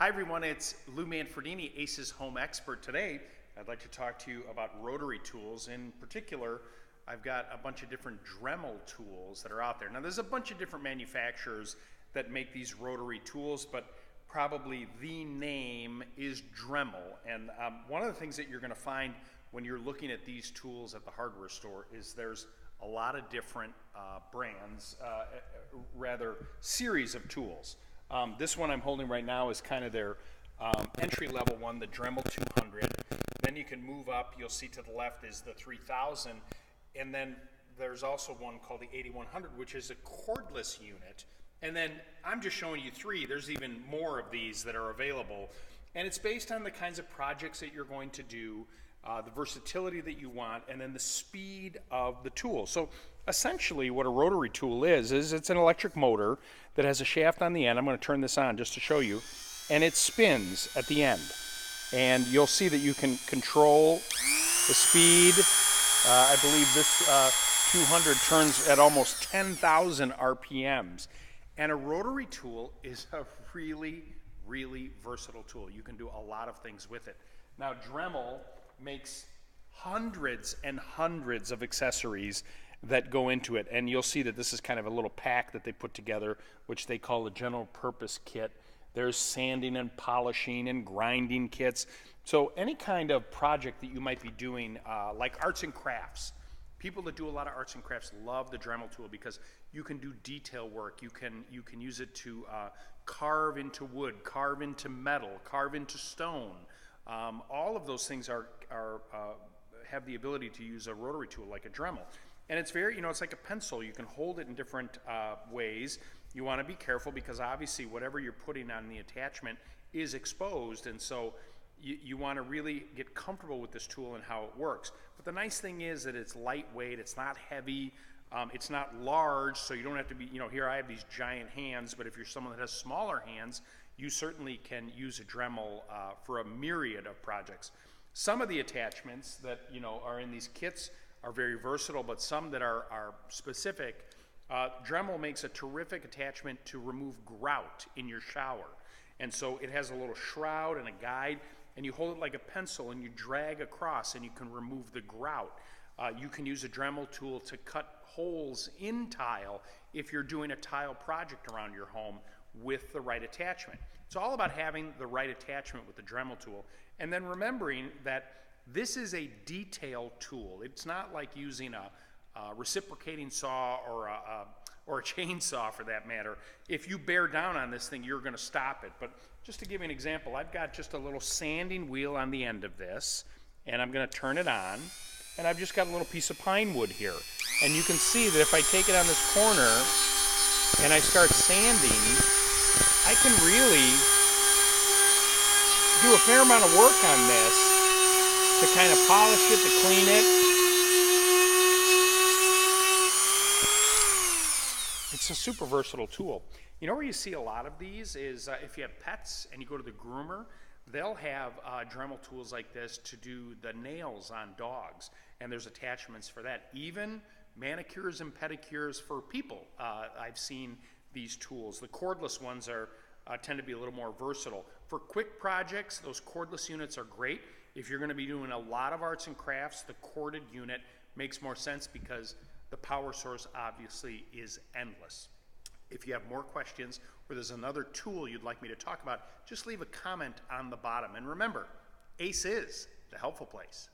Hi everyone, it's Lou Manfredini, ACE's home expert. Today, I'd like to talk to you about rotary tools. In particular, I've got a bunch of different Dremel tools that are out there. Now there's a bunch of different manufacturers that make these rotary tools, but probably the name is Dremel. And one of the things that you're gonna find when you're looking at these tools at the hardware store is there's a lot of different brands, rather series of tools. This one I'm holding right now is kind of their entry-level one, the Dremel 200. Then you can move up. You'll see to the left is the 3000, and then there's also one called the 8100, which is a cordless unit. And then I'm just showing you three. There's even more of these that are available, and it's based on the kinds of projects that you're going to do, the versatility that you want, and then the speed of the tool. So essentially what a rotary tool is it's an electric motor that has a shaft on the end. I'm going to turn this on just to show you, and it spins at the end. And you'll see that you can control the speed. I believe this 200 turns at almost 10,000 RPMs. And a rotary tool is a really, really versatile tool. You can do a lot of things with it. Now Dremel makes hundreds and hundreds of accessories that go into it, and you'll see that this is kind of a little pack that they put together, which they call a general purpose kit. There's sanding and polishing and grinding kits. So any kind of project that you might be doing, like arts and crafts, people that do a lot of arts and crafts love the Dremel tool because you can do detail work. You can use it to carve into wood, carve into metal, carve into stone. All of those things have the ability to use a rotary tool like a Dremel. And it's very, it's like a pencil. You can hold it in different ways. You want to be careful because obviously whatever you're putting on the attachment is exposed, and so you want to really get comfortable with this tool and how it works. But the nice thing is that it's lightweight, it's not heavy, it's not large, so you don't have to be, here I have these giant hands, but if you're someone that has smaller hands, you certainly can use a Dremel for a myriad of projects. Some of the attachments that are in these kits are very versatile, but some that are specific. Dremel makes a terrific attachment to remove grout in your shower. And so it has a little shroud and a guide, and you hold it like a pencil and you drag across and you can remove the grout. You can use a Dremel tool to cut holes in tile if you're doing a tile project around your home with the right attachment. It's all about having the right attachment with the Dremel tool, and then remembering that this is a detail tool. It's not like using a reciprocating saw or a chainsaw for that matter. If you bear down on this thing, you're going to stop it. But just to give you an example, I've got just a little sanding wheel on the end of this, and I'm going to turn it on, and I've just got a little piece of pine wood here. And you can see that if I take it on this corner and I start sanding, I can really do a fair amount of work on this to kind of polish it, to clean it. It's a super versatile tool. Where you see a lot of these is if you have pets and you go to the groomer, they'll have Dremel tools like this to do the nails on dogs, and there's attachments for that. Even manicures and pedicures for people, I've seen these tools. The cordless ones tend to be a little more versatile. For quick projects, those cordless units are great. If you're going to be doing a lot of arts and crafts, the corded unit makes more sense because the power source obviously is endless. If you have more questions or there's another tool you'd like me to talk about, just leave a comment on the bottom. And remember, ACE is the helpful place.